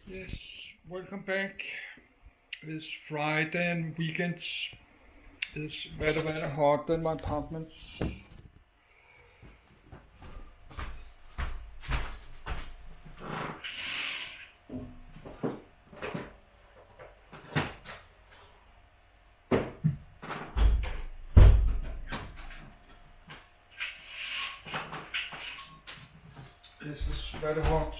Yes, welcome back. It's Friday and weekends. It's very hot in my apartment. This is very hot.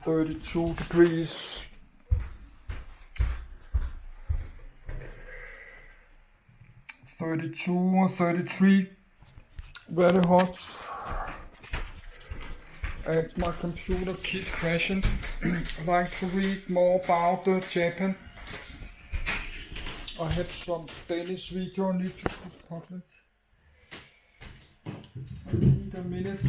32 degrees. or 33, very hot, and my computer keep crashing. I'd like to read more about Japan. I have some Danish video I need to put public. I need a minute.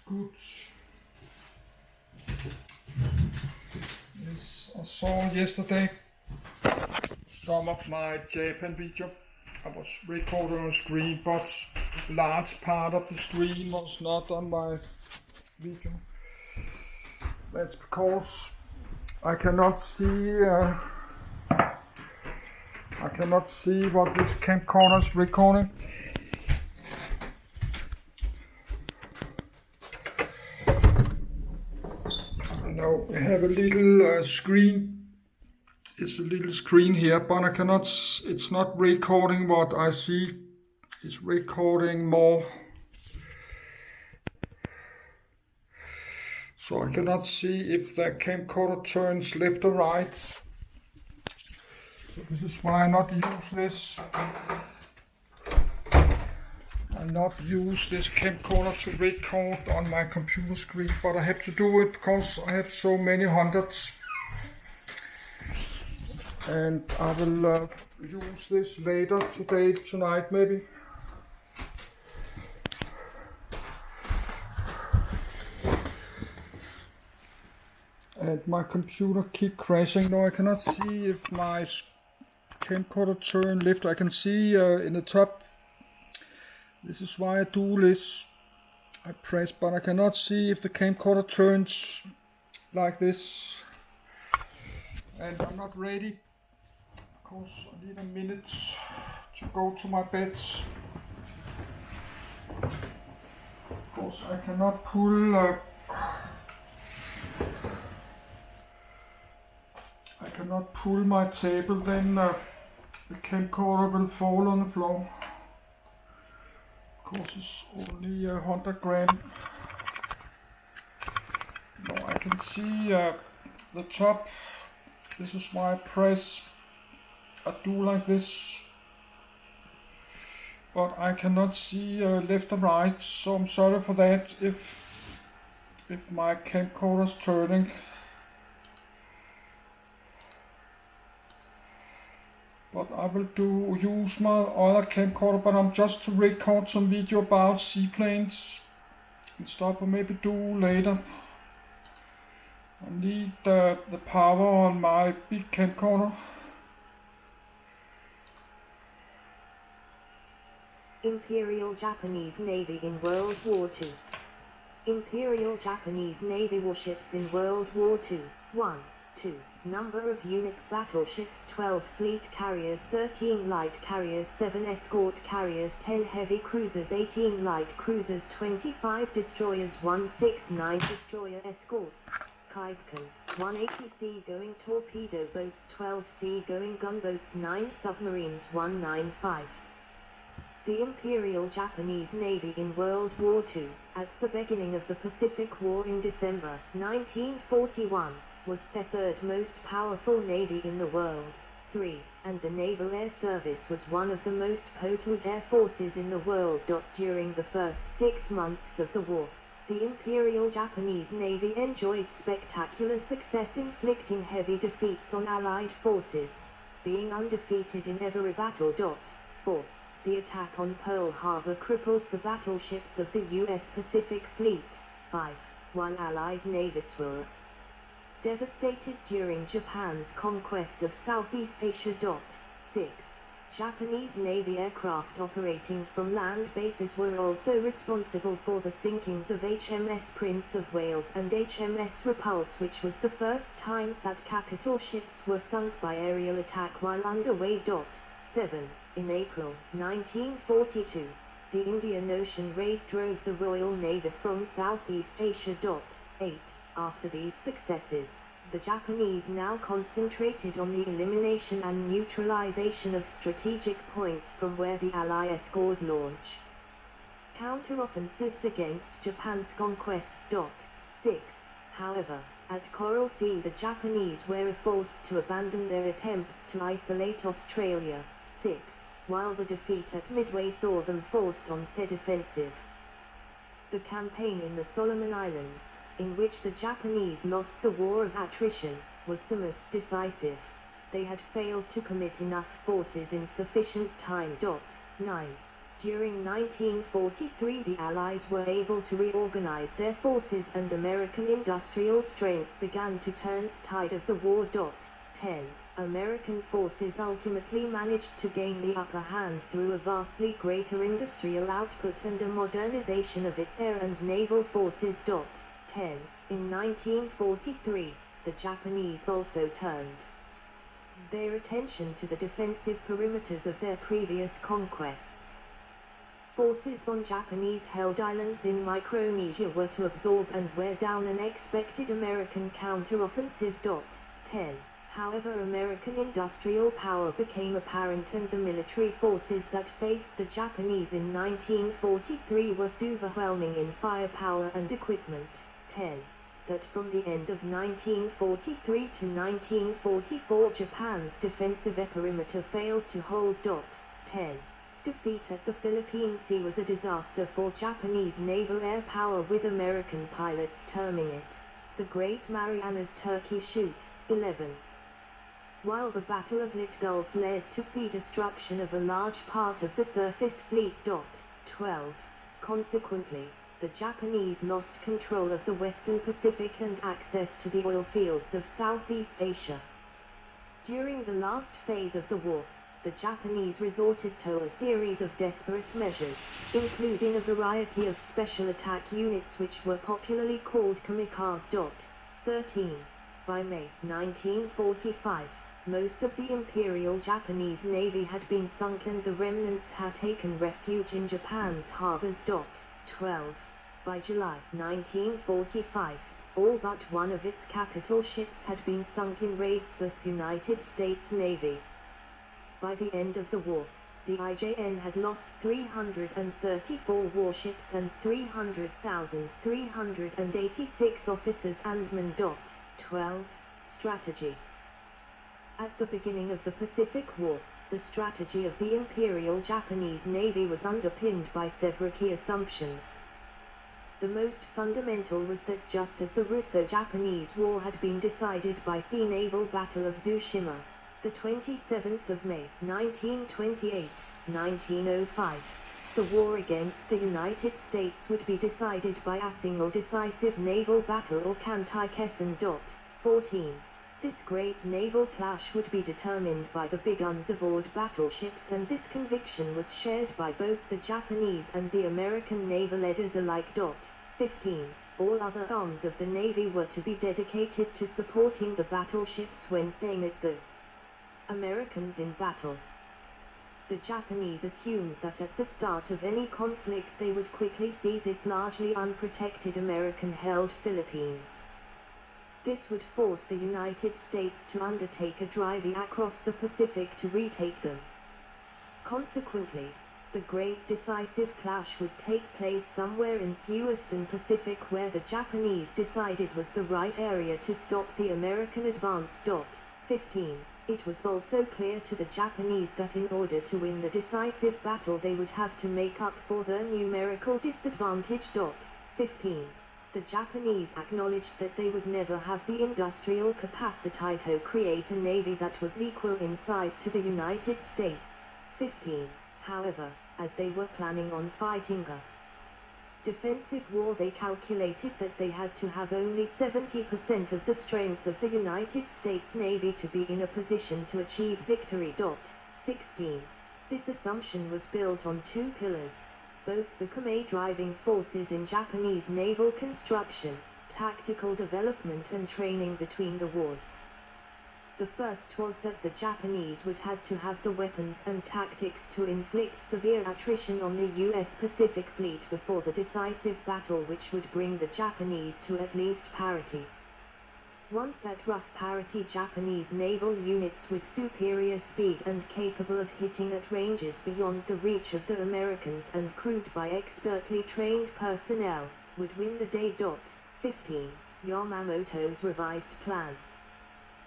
Good. Yes, I saw yesterday some of my Japan video. I was recording on screen, but large part of the screen was not on my video. That's because I cannot see what this camcorder is recording. Now I have a little screen. It's a little screen here, but I cannot. It's not recording what I see. It's recording more. So I cannot see if the camcorder turns left or right. So this is why I not use this. I not use this camcorder to record on my computer screen, but I have to do it because I have so many hundreds. And I will use this later today, tonight maybe. And my computer keep crashing. Now I cannot see if my camcorder turn left. I can see in the top. This is why I do this. I press, but I cannot see if the camcorder turns like this. And I'm not ready. Because I need a minute to go to my bed. Because I cannot pull. I cannot pull my table. Then the camcorder will fall on the floor. Because it's only 100 gram. Now I can see the top. This is why I press. I do like this, but I cannot see left or right, so I'm sorry for that if my camcorder is turning. But I will use my other camcorder, but I'm just to record some video about seaplanes and stuff, or maybe do later. I need the power on my big camcorder. Imperial Japanese Navy in World War II. Imperial Japanese Navy warships in World War II. 1, 2. Number of units: battleships 12, fleet carriers 13, light carriers 7, escort carriers 10, heavy cruisers 18, light cruisers 25, destroyers 169, destroyer escorts. Kaikan. 180 sea-going torpedo boats, 12 sea-going gunboats, 9 submarines, 195. The Imperial Japanese Navy in World War II, at the beginning of the Pacific War in December 1941, was the third most powerful navy in the world. 3. And the Naval Air Service was one of the most potent air forces in the world. During the first 6 months of the war, the Imperial Japanese Navy enjoyed spectacular success, inflicting heavy defeats on Allied forces, being undefeated in every battle. 4. The attack on Pearl Harbor crippled the battleships of the U.S. Pacific Fleet. 5. While Allied navies were devastated during Japan's conquest of Southeast Asia. 6. Japanese Navy aircraft operating from land bases were also responsible for the sinkings of HMS Prince of Wales and HMS Repulse, which was the first time that capital ships were sunk by aerial attack while underway. 7. In April 1942, the Indian Ocean raid drove the Royal Navy from Southeast Asia. 8. After these successes, the Japanese now concentrated on the elimination and neutralization of strategic points from where the Allies could launch counteroffensives against Japan's conquests. 6. However, at Coral Sea the Japanese were forced to abandon their attempts to isolate Australia. 6. While the defeat at Midway saw them forced on the defensive. The campaign in the Solomon Islands, in which the Japanese lost the war of attrition, was the most decisive. They had failed to commit enough forces in sufficient time. 9. During 1943 the Allies were able to reorganize their forces and American industrial strength began to turn the tide of the war. 10. American forces ultimately managed to gain the upper hand through a vastly greater industrial output and a modernization of its air and naval forces. 10. In 1943, the Japanese also turned their attention to the defensive perimeters of their previous conquests. Forces on Japanese-held islands in Micronesia were to absorb and wear down an expected American counteroffensive. 10. However, American industrial power became apparent and the military forces that faced the Japanese in 1943 were overwhelming in firepower and equipment. 10. That from the end of 1943 to 1944 Japan's defensive perimeter failed to hold. 10. Defeat at the Philippine Sea was a disaster for Japanese naval air power, with American pilots terming it the Great Marianas Turkey Shoot. 11. While the Battle of Leyte Gulf led to the destruction of a large part of the surface fleet. 12. Consequently, the Japanese lost control of the Western Pacific and access to the oil fields of Southeast Asia. During the last phase of the war, the Japanese resorted to a series of desperate measures, including a variety of special attack units which were popularly called kamikaze. 13. By May 1945, most of the Imperial Japanese Navy had been sunk and the remnants had taken refuge in Japan's harbors. 12. By July 1945, all but one of its capital ships had been sunk in raids with the United States Navy. By the end of the war, the IJN had lost 334 warships and 300,386 officers and men. 12. Strategy. At the beginning of the Pacific War, the strategy of the Imperial Japanese Navy was underpinned by several key assumptions. The most fundamental was that just as the Russo-Japanese War had been decided by the Naval Battle of Tsushima, the 27th of May, 1928, 1905, the war against the United States would be decided by a single decisive naval battle or Kantai-Kessen. 14. This great naval clash would be determined by the big guns aboard battleships, and this conviction was shared by both the Japanese and the American naval leaders alike. 15. All other arms of the Navy were to be dedicated to supporting the battleships when they met the Americans in battle. The Japanese assumed that at the start of any conflict they would quickly seize its largely unprotected American-held Philippines. This would force the United States to undertake a drive across the Pacific to retake them. Consequently, the Great Decisive Clash would take place somewhere in the Western Pacific, where the Japanese decided was the right area to stop the American advance. 15. It was also clear to the Japanese that in order to win the decisive battle they would have to make up for their numerical disadvantage. 15. The Japanese acknowledged that they would never have the industrial capacity to create a navy that was equal in size to the United States. 15. However, as they were planning on fighting a defensive war, they calculated that they had to have only 70% of the strength of the United States Navy to be in a position to achieve victory. 16. This assumption was built on two pillars. Both became driving forces in Japanese naval construction, tactical development and training between the wars. The first was that the Japanese would have to have the weapons and tactics to inflict severe attrition on the U.S. Pacific Fleet before the decisive battle, which would bring the Japanese to at least parity. Once at rough parity, Japanese naval units with superior speed and capable of hitting at ranges beyond the reach of the Americans and crewed by expertly trained personnel, would win the day. 15. Yamamoto's revised plan.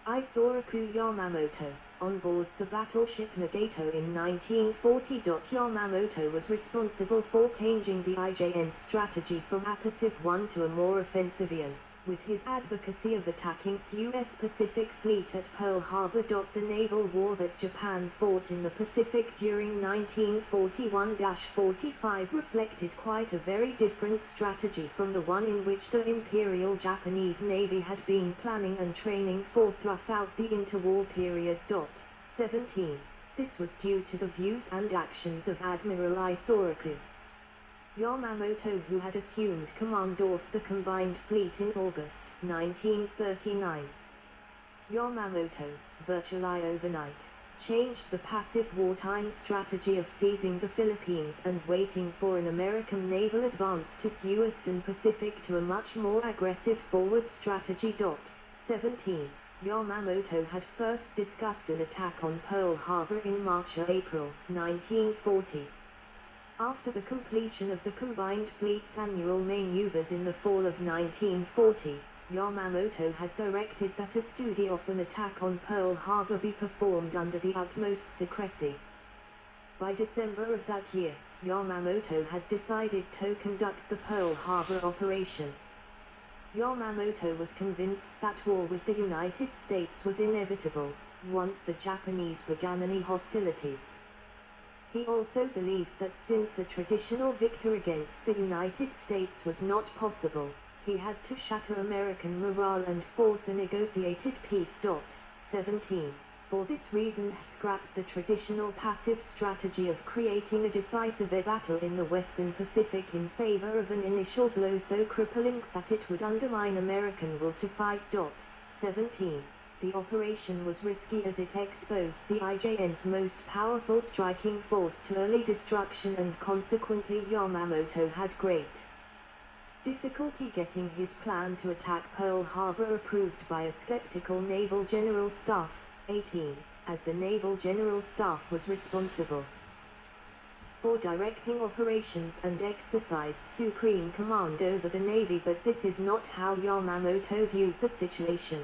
Isoroku Yamamoto, on board the battleship Nagato in 1940. Yamamoto was responsible for changing the IJN's strategy from a passive one to a more offensive one, with his advocacy of attacking the U.S. Pacific Fleet at Pearl Harbor. The naval war that Japan fought in the Pacific during 1941-45 reflected quite a very different strategy from the one in which the Imperial Japanese Navy had been planning and training for throughout the interwar period. 17. This was due to the views and actions of Admiral Isoroku Yamamoto, who had assumed command of the combined fleet in August 1939. Yamamoto, virtually overnight, changed the passive wartime strategy of seizing the Philippines and waiting for an American naval advance to the Western Pacific to a much more aggressive forward strategy. 17. Yamamoto had first discussed an attack on Pearl Harbor in March or April 1940. After the completion of the combined fleet's annual maneuvers in the fall of 1940, Yamamoto had directed that a study of an attack on Pearl Harbor be performed under the utmost secrecy. By December of that year, Yamamoto had decided to conduct the Pearl Harbor operation. Yamamoto was convinced that war with the United States was inevitable, once the Japanese began any hostilities. He also believed that since a traditional victory against the United States was not possible, he had to shatter American morale and force a negotiated peace. 17. For this reason he scrapped the traditional passive strategy of creating a decisive battle in the Western Pacific in favor of an initial blow so crippling that it would undermine American will to fight. 17. The operation was risky as it exposed the IJN's most powerful striking force to early destruction, and consequently Yamamoto had great difficulty getting his plan to attack Pearl Harbor approved by a skeptical Naval General Staff. 18. As the Naval General Staff was responsible for directing operations and exercised supreme command over the Navy, but this is not how Yamamoto viewed the situation.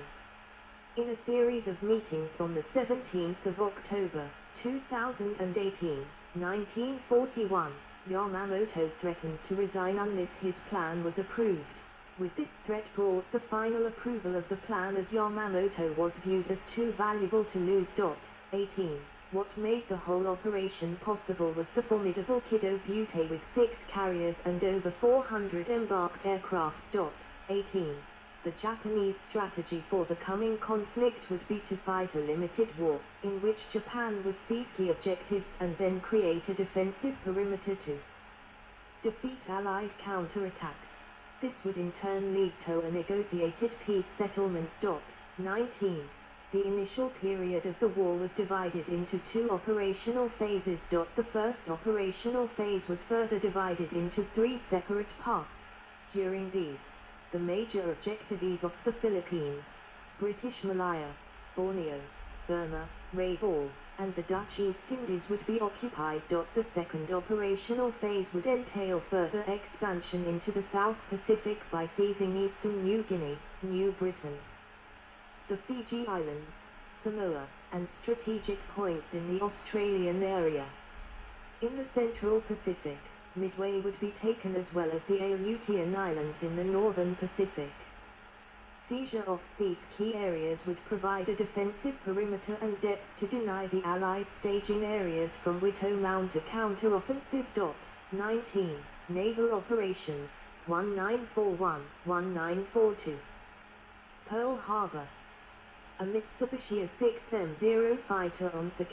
In a series of meetings on the 17th of October, 2018, 1941, Yamamoto threatened to resign unless his plan was approved. With this threat brought the final approval of the plan, as Yamamoto was viewed as too valuable to lose. 18. What made the whole operation possible was the formidable Kido Butte with 6 carriers and over 400 embarked aircraft. 18. The Japanese strategy for the coming conflict would be to fight a limited war, in which Japan would seize key objectives and then create a defensive perimeter to defeat Allied counterattacks. This would in turn lead to a negotiated peace settlement. 19. The initial period of the war was divided into 2 operational phases. The first operational phase was further divided into 3 separate parts. During these The major objectives of the Philippines, British Malaya, Borneo, Burma, Rabaul, and the Dutch East Indies would be occupied. The second operational phase would entail further expansion into the South Pacific by seizing eastern New Guinea, New Britain, the Fiji Islands, Samoa, and strategic points in the Australian area. In the Central Pacific, Midway would be taken as well as the Aleutian Islands in the Northern Pacific. Seizure of these key areas would provide a defensive perimeter and depth to deny the Allies staging areas from which to mount a counter-offensive. 19. Naval Operations, 1941-1942. Pearl Harbor. A Mitsubishi A6M0 fighter on the